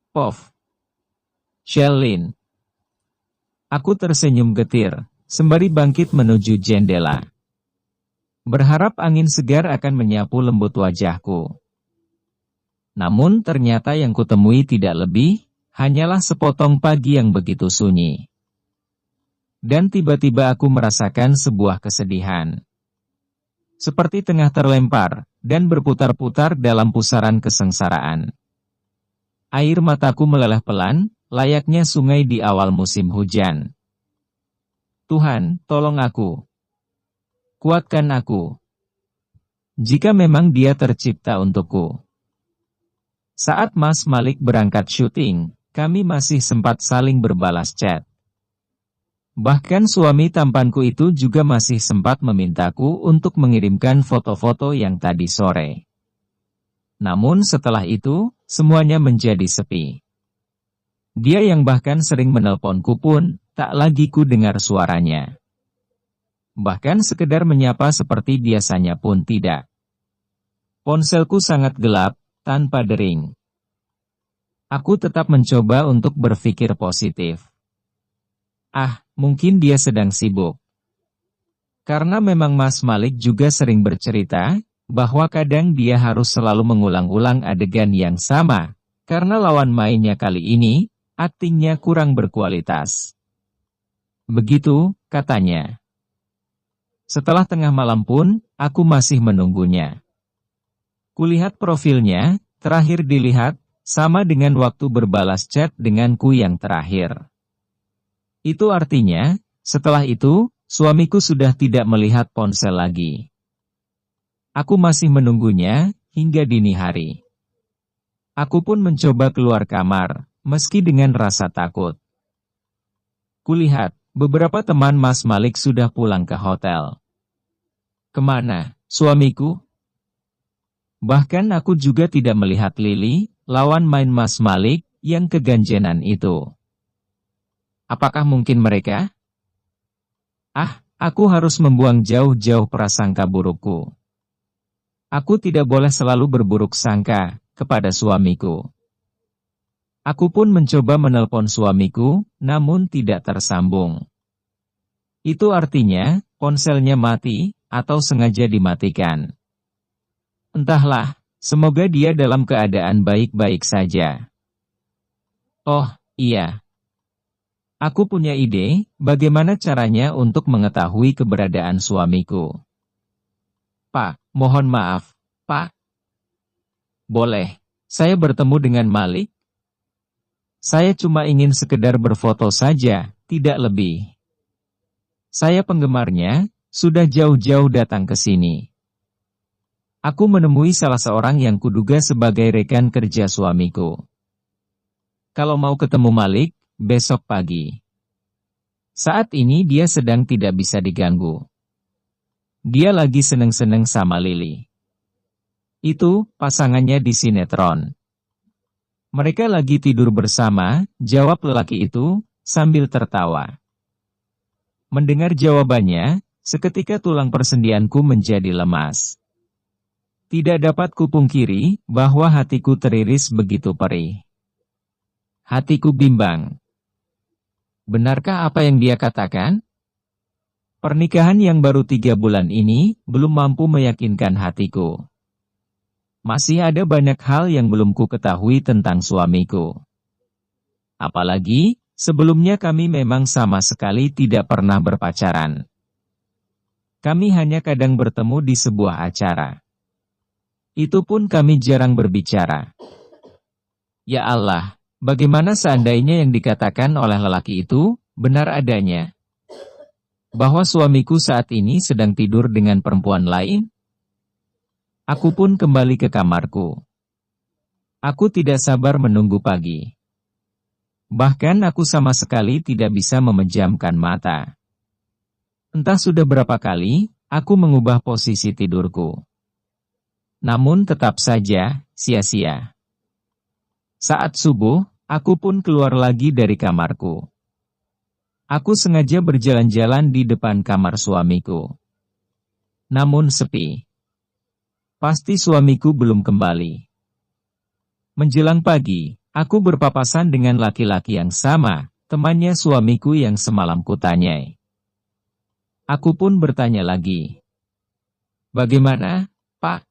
Pof. Shelin. Aku tersenyum getir, sembari bangkit menuju jendela. Berharap angin segar akan menyapu lembut wajahku. Namun ternyata yang kutemui tidak lebih, hanyalah sepotong pagi yang begitu sunyi. Dan tiba-tiba aku merasakan sebuah kesedihan. Seperti tengah terlempar, dan berputar-putar dalam pusaran kesengsaraan. Air mataku meleleh pelan, layaknya sungai di awal musim hujan. Tuhan, tolong aku. Kuatkan aku. Jika memang dia tercipta untukku. Saat Mas Malik berangkat syuting, kami masih sempat saling berbalas chat. Bahkan suami tampanku itu juga masih sempat memintaku untuk mengirimkan foto-foto yang tadi sore. Namun setelah itu, semuanya menjadi sepi. Dia yang bahkan sering menelponku pun, tak lagi ku dengar suaranya. Bahkan sekedar menyapa seperti biasanya pun tidak. Ponselku sangat gelap, tanpa dering. Aku tetap mencoba untuk berpikir positif. Mungkin dia sedang sibuk. Karena memang Mas Malik juga sering bercerita, bahwa kadang dia harus selalu mengulang-ulang adegan yang sama, karena lawan mainnya kali ini, aktingnya kurang berkualitas. Begitu, katanya. Setelah tengah malam pun, aku masih menunggunya. Kulihat profilnya, terakhir dilihat, sama dengan waktu berbalas chat denganku yang terakhir. Itu artinya, setelah itu, suamiku sudah tidak melihat ponsel lagi. Aku masih menunggunya, hingga dini hari. Aku pun mencoba keluar kamar, meski dengan rasa takut. Kulihat, beberapa teman Mas Malik sudah pulang ke hotel. Kemana, suamiku? Bahkan aku juga tidak melihat Lili, lawan main Mas Malik, yang keganjenan itu. Apakah mungkin mereka? Aku harus membuang jauh-jauh prasangka burukku. Aku tidak boleh selalu berburuk sangka kepada suamiku. Aku pun mencoba menelpon suamiku, namun tidak tersambung. Itu artinya, ponselnya mati, atau sengaja dimatikan. Entahlah, semoga dia dalam keadaan baik-baik saja. Oh, iya. Aku punya ide, bagaimana caranya untuk mengetahui keberadaan suamiku. Pak, mohon maaf, Pak. Boleh, saya bertemu dengan Malik? Saya cuma ingin sekedar berfoto saja, tidak lebih. Saya penggemarnya, sudah jauh-jauh datang ke sini. Aku menemui salah seorang yang kuduga sebagai rekan kerja suamiku. Kalau mau ketemu Malik, besok pagi. Saat ini dia sedang tidak bisa diganggu. Dia lagi seneng-seneng sama Lili. Itu, pasangannya di sinetron. Mereka lagi tidur bersama, jawab lelaki itu, sambil tertawa. Mendengar jawabannya, seketika tulang persendianku menjadi lemas. Tidak dapat kupungkiri, bahwa hatiku teriris begitu perih. Hatiku bimbang. Benarkah apa yang dia katakan? Pernikahan yang baru 3 bulan ini, belum mampu meyakinkan hatiku. Masih ada banyak hal yang belum ku ketahui tentang suamiku. Apalagi, sebelumnya kami memang sama sekali tidak pernah berpacaran. Kami hanya kadang bertemu di sebuah acara. Itu pun kami jarang berbicara. Ya Allah, bagaimana seandainya yang dikatakan oleh lelaki itu, benar adanya? Bahwa suamiku saat ini sedang tidur dengan perempuan lain? Aku pun kembali ke kamarku. Aku tidak sabar menunggu pagi. Bahkan aku sama sekali tidak bisa memejamkan mata. Entah sudah berapa kali, aku mengubah posisi tidurku. Namun tetap saja, sia-sia. Saat subuh, aku pun keluar lagi dari kamarku. Aku sengaja berjalan-jalan di depan kamar suamiku. Namun sepi. Pasti suamiku belum kembali. Menjelang pagi, Aku berpapasan dengan laki-laki yang sama, temannya suamiku yang semalam kutanyai. Aku pun bertanya lagi. Bagaimana, Pak?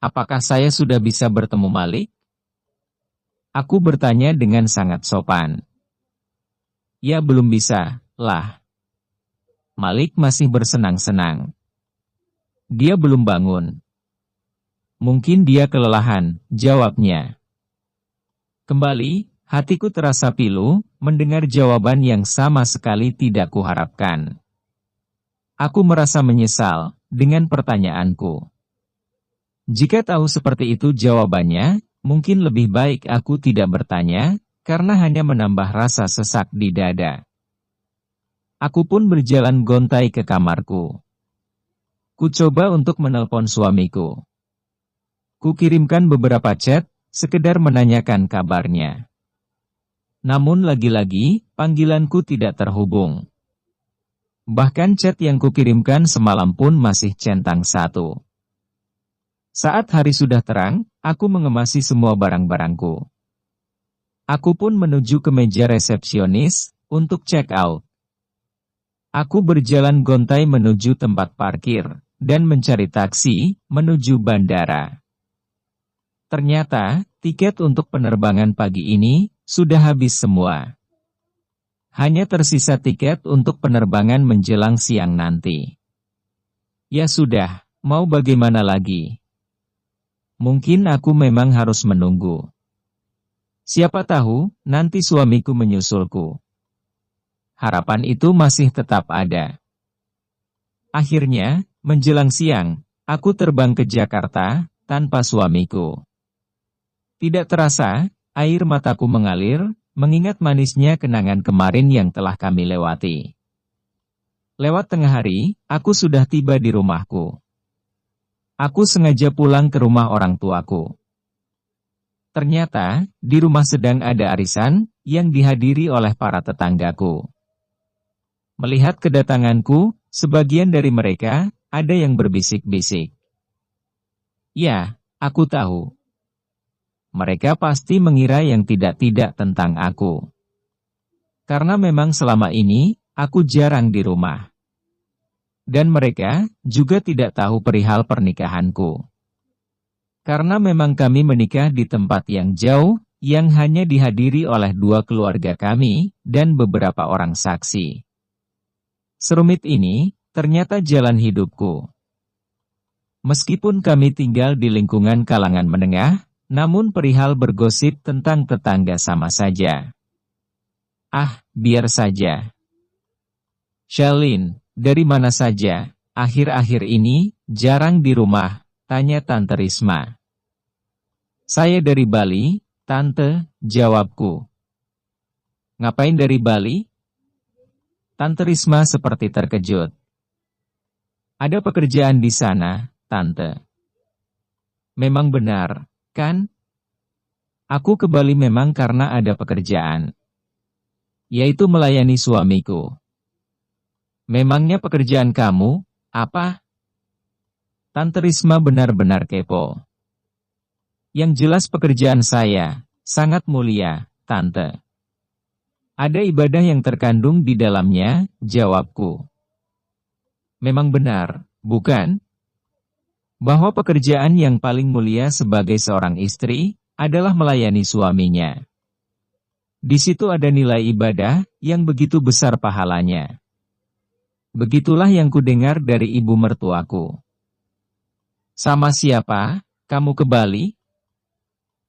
Apakah saya sudah bisa bertemu Malik? Aku bertanya dengan sangat sopan. Ya belum bisa, lah. Malik masih bersenang-senang. Dia belum bangun. Mungkin dia kelelahan, jawabnya. Kembali, hatiku terasa pilu, mendengar jawaban yang sama sekali tidak kuharapkan. Aku merasa menyesal, dengan pertanyaanku. Jika tahu seperti itu jawabannya, mungkin lebih baik aku tidak bertanya, karena hanya menambah rasa sesak di dada. Aku pun berjalan gontai ke kamarku. Ku coba untuk menelpon suamiku. Ku kirimkan beberapa chat, sekedar menanyakan kabarnya. Namun lagi-lagi, panggilanku tidak terhubung. Bahkan chat yang kukirimkan semalam pun masih centang satu. Saat hari sudah terang, aku mengemasi semua barang-barangku. Aku pun menuju ke meja resepsionis, untuk check out. Aku berjalan gontai menuju tempat parkir, dan mencari taksi, menuju bandara. Ternyata, tiket untuk penerbangan pagi ini, sudah habis semua. Hanya tersisa tiket untuk penerbangan menjelang siang nanti. Ya sudah, mau bagaimana lagi? Mungkin aku memang harus menunggu. Siapa tahu, nanti suamiku menyusulku. Harapan itu masih tetap ada. Akhirnya, menjelang siang, aku terbang ke Jakarta, tanpa suamiku. Tidak terasa, air mataku mengalir, mengingat manisnya kenangan kemarin yang telah kami lewati. Lewat tengah hari, aku sudah tiba di rumahku. Aku sengaja pulang ke rumah orang tuaku. Ternyata, di rumah sedang ada arisan, yang dihadiri oleh para tetanggaku. Melihat kedatanganku, sebagian dari mereka, ada yang berbisik-bisik. Ya, aku tahu. Mereka pasti mengira yang tidak-tidak tentang aku. Karena memang selama ini, aku jarang di rumah. Dan mereka, juga tidak tahu perihal pernikahanku. Karena memang kami menikah di tempat yang jauh, yang hanya dihadiri oleh 2 keluarga kami, dan beberapa orang saksi. Serumit ini, ternyata jalan hidupku. Meskipun kami tinggal di lingkungan kalangan menengah, namun perihal bergosip tentang tetangga sama saja. Ah, biar saja. Shalin, dari mana saja? Akhir-akhir ini, jarang di rumah, tanya Tante Risma. Saya dari Bali, Tante, jawabku. Ngapain dari Bali? Tante Risma seperti terkejut. Ada pekerjaan di sana, Tante. Memang benar, kan? Aku ke Bali memang karena ada pekerjaan. Yaitu melayani suamiku. Memangnya pekerjaan kamu, apa? Tante Risma benar-benar kepo. Yang jelas pekerjaan saya, sangat mulia, Tante. Ada ibadah yang terkandung di dalamnya, jawabku. Memang benar, bukan? Bahwa pekerjaan yang paling mulia sebagai seorang istri, adalah melayani suaminya. Di situ ada nilai ibadah, yang begitu besar pahalanya. Begitulah yang kudengar dari ibu mertuaku. Sama siapa, kamu ke Bali?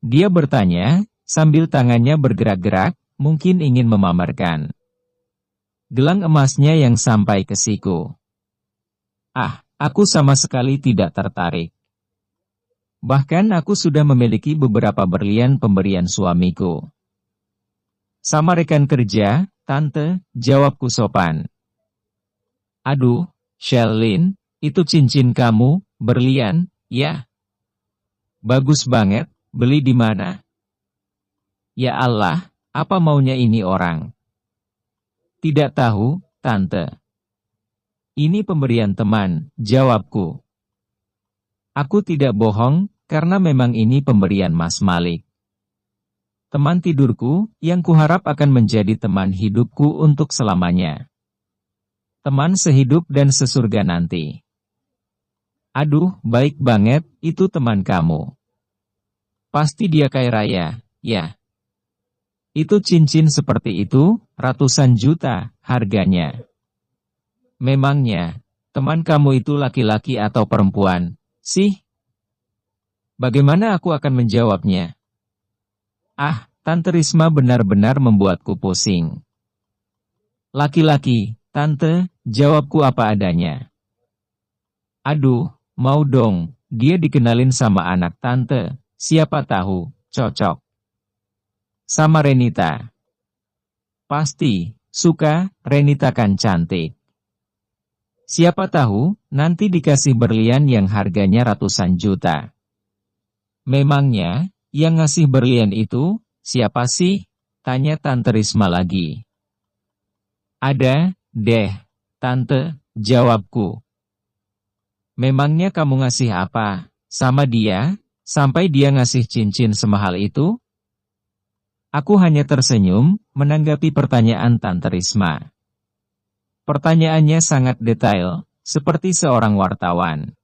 Dia bertanya, sambil tangannya bergerak-gerak, mungkin ingin memamerkan gelang emasnya yang sampai ke siku. Ah, aku sama sekali tidak tertarik. Bahkan aku sudah memiliki beberapa berlian pemberian suamiku. Sama rekan kerja, Tante, jawabku sopan. Aduh, Shalin, itu cincin kamu, berlian, ya? Bagus banget, beli di mana? Ya Allah, apa maunya ini orang? Tidak tahu, Tante. Ini pemberian teman, jawabku. Aku tidak bohong, karena memang ini pemberian Mas Malik. Teman tidurku, yang kuharap akan menjadi teman hidupku untuk selamanya. Teman sehidup dan sesurga nanti. Aduh, baik banget, itu teman kamu. Pasti dia kaya raya, ya. Itu cincin seperti itu, ratusan juta, harganya. Memangnya, teman kamu itu laki-laki atau perempuan, sih? Bagaimana aku akan menjawabnya? Ah, Tante Risma benar-benar membuatku pusing. Laki-laki, Tante, jawabku apa adanya. Aduh, mau dong, dia dikenalin sama anak Tante, siapa tahu, cocok. Sama Renita. Pasti, suka, Renita kan cantik. Siapa tahu, nanti dikasih berlian yang harganya ratusan juta. Memangnya, yang ngasih berlian itu, siapa sih? Tanya Tante Risma lagi. Ada, deh, Tante, jawabku. Memangnya kamu ngasih apa? Sama dia, sampai dia ngasih cincin semahal itu? Aku hanya tersenyum, menanggapi pertanyaan Tante Risma. Pertanyaannya sangat detail, seperti seorang wartawan.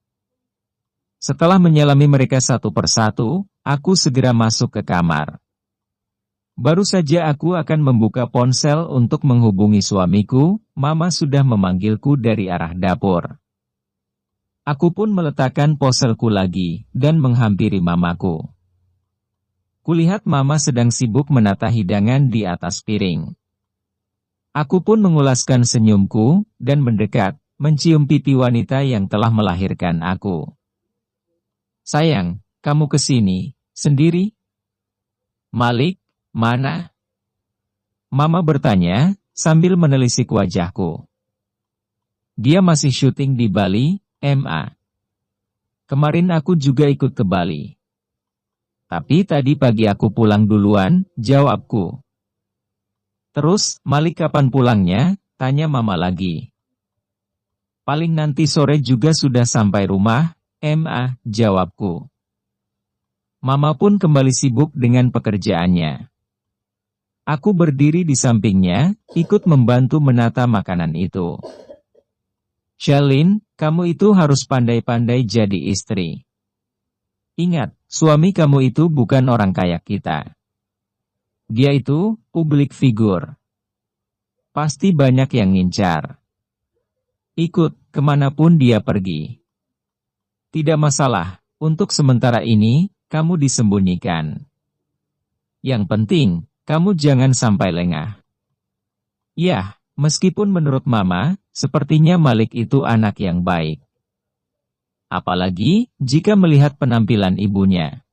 Setelah menyelami mereka satu persatu, aku segera masuk ke kamar. Baru saja aku akan membuka ponsel untuk menghubungi suamiku, Mama sudah memanggilku dari arah dapur. Aku pun meletakkan ponselku lagi, dan menghampiri Mamaku. Kulihat Mama sedang sibuk menata hidangan di atas piring. Aku pun mengulaskan senyumku, dan mendekat, mencium pipi wanita yang telah melahirkan aku. Sayang, kamu kesini, sendiri? Malik, mana? Mama bertanya, sambil menelisik wajahku. Dia masih syuting di Bali, MA. Kemarin aku juga ikut ke Bali. Tapi tadi pagi aku pulang duluan, jawabku. Terus, Malik kapan pulangnya? Tanya Mama lagi. Paling nanti sore juga sudah sampai rumah, MA, jawabku. Mama pun kembali sibuk dengan pekerjaannya. Aku berdiri di sampingnya, ikut membantu menata makanan itu. Shalin, kamu itu harus pandai-pandai jadi istri. Ingat, suami kamu itu bukan orang kaya kita. Dia itu publik figur. Pasti banyak yang ngincar. Ikut kemanapun dia pergi. Tidak masalah, untuk sementara ini, kamu disembunyikan. Yang penting, kamu jangan sampai lengah. Ya, meskipun menurut Mama, sepertinya Malik itu anak yang baik. Apalagi, jika melihat penampilan ibunya.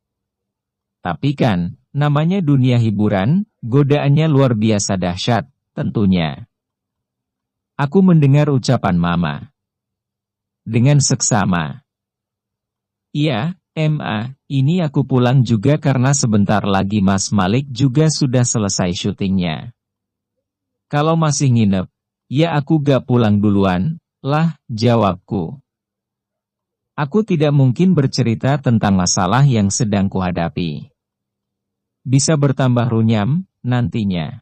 Tapi kan, namanya dunia hiburan, godaannya luar biasa dahsyat, tentunya. Aku mendengar ucapan Mama. Dengan seksama. Iya, MA, ini aku pulang juga karena sebentar lagi Mas Malik juga sudah selesai syutingnya. Kalau masih nginep, ya aku gak pulang duluan, lah, jawabku. Aku tidak mungkin bercerita tentang masalah yang sedang kuhadapi. Bisa bertambah runyam, nantinya.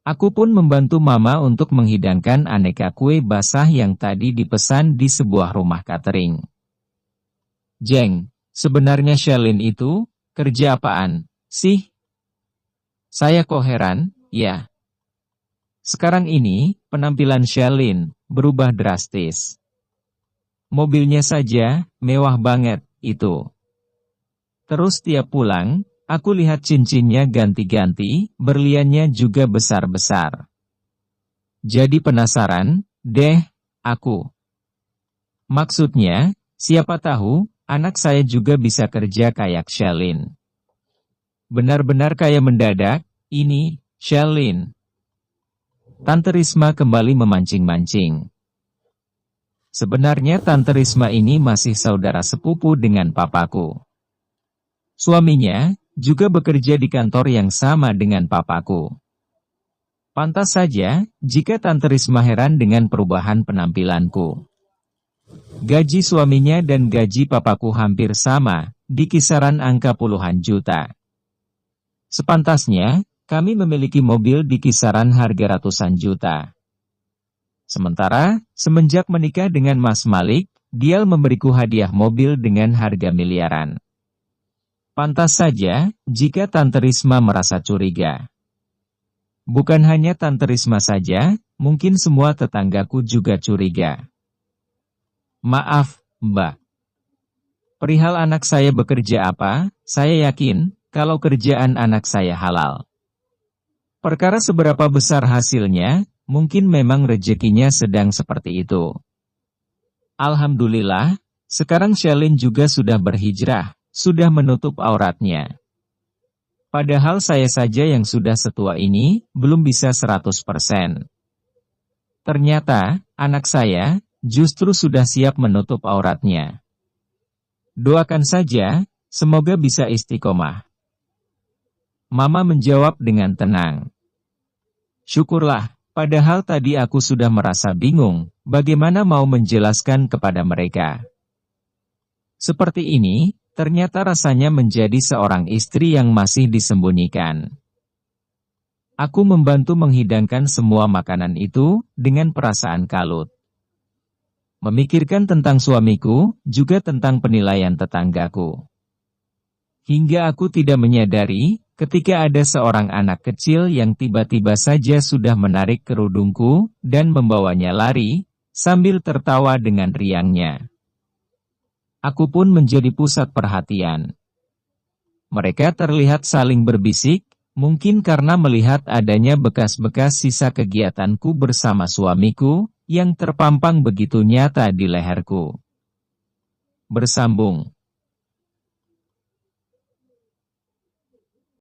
Aku pun membantu Mama untuk menghidangkan aneka kue basah yang tadi dipesan di sebuah rumah catering. Jeng, sebenarnya Shalin itu, kerja apaan, sih? Saya kok heran, ya. Sekarang ini, penampilan Shalin berubah drastis. Mobilnya saja, mewah banget, itu. Terus tiap pulang, aku lihat cincinnya ganti-ganti, berliannya juga besar-besar. Jadi penasaran, deh, aku. Maksudnya, siapa tahu, anak saya juga bisa kerja kayak Shalin. Benar-benar kayak mendadak, ini, Shalin. Tante Risma kembali memancing-mancing. Sebenarnya Tante Risma ini masih saudara sepupu dengan papaku. Suaminya, juga bekerja di kantor yang sama dengan papaku. Pantas saja, jika Tante Risma heran dengan perubahan penampilanku. Gaji suaminya dan gaji papaku hampir sama, di kisaran angka puluhan juta. Sepantasnya, kami memiliki mobil di kisaran harga ratusan juta. Sementara, semenjak menikah dengan Mas Malik, dia memberiku hadiah mobil dengan harga miliaran. Pantas saja, jika Tante Risma merasa curiga. Bukan hanya Tante Risma saja, mungkin semua tetanggaku juga curiga. Maaf, Mbak. Perihal anak saya bekerja apa, saya yakin, kalau kerjaan anak saya halal. Perkara seberapa besar hasilnya, mungkin memang rezekinya sedang seperti itu. Alhamdulillah, sekarang Shelin juga sudah berhijrah, sudah menutup auratnya. Padahal saya saja yang sudah setua ini, belum bisa 100%. Ternyata, anak saya, justru sudah siap menutup auratnya. Doakan saja, semoga bisa istiqomah. Mama menjawab dengan tenang. Syukurlah, padahal tadi aku sudah merasa bingung, bagaimana mau menjelaskan kepada mereka. Seperti ini, ternyata rasanya menjadi seorang istri yang masih disembunyikan. Aku membantu menghidangkan semua makanan itu, dengan perasaan kalut. Memikirkan tentang suamiku, juga tentang penilaian tetanggaku. Hingga aku tidak menyadari, ketika ada seorang anak kecil yang tiba-tiba saja sudah menarik kerudungku, dan membawanya lari, sambil tertawa dengan riangnya. Aku pun menjadi pusat perhatian. Mereka terlihat saling berbisik, mungkin karena melihat adanya bekas-bekas sisa kegiatanku bersama suamiku, yang terpampang begitu nyata di leherku. Bersambung.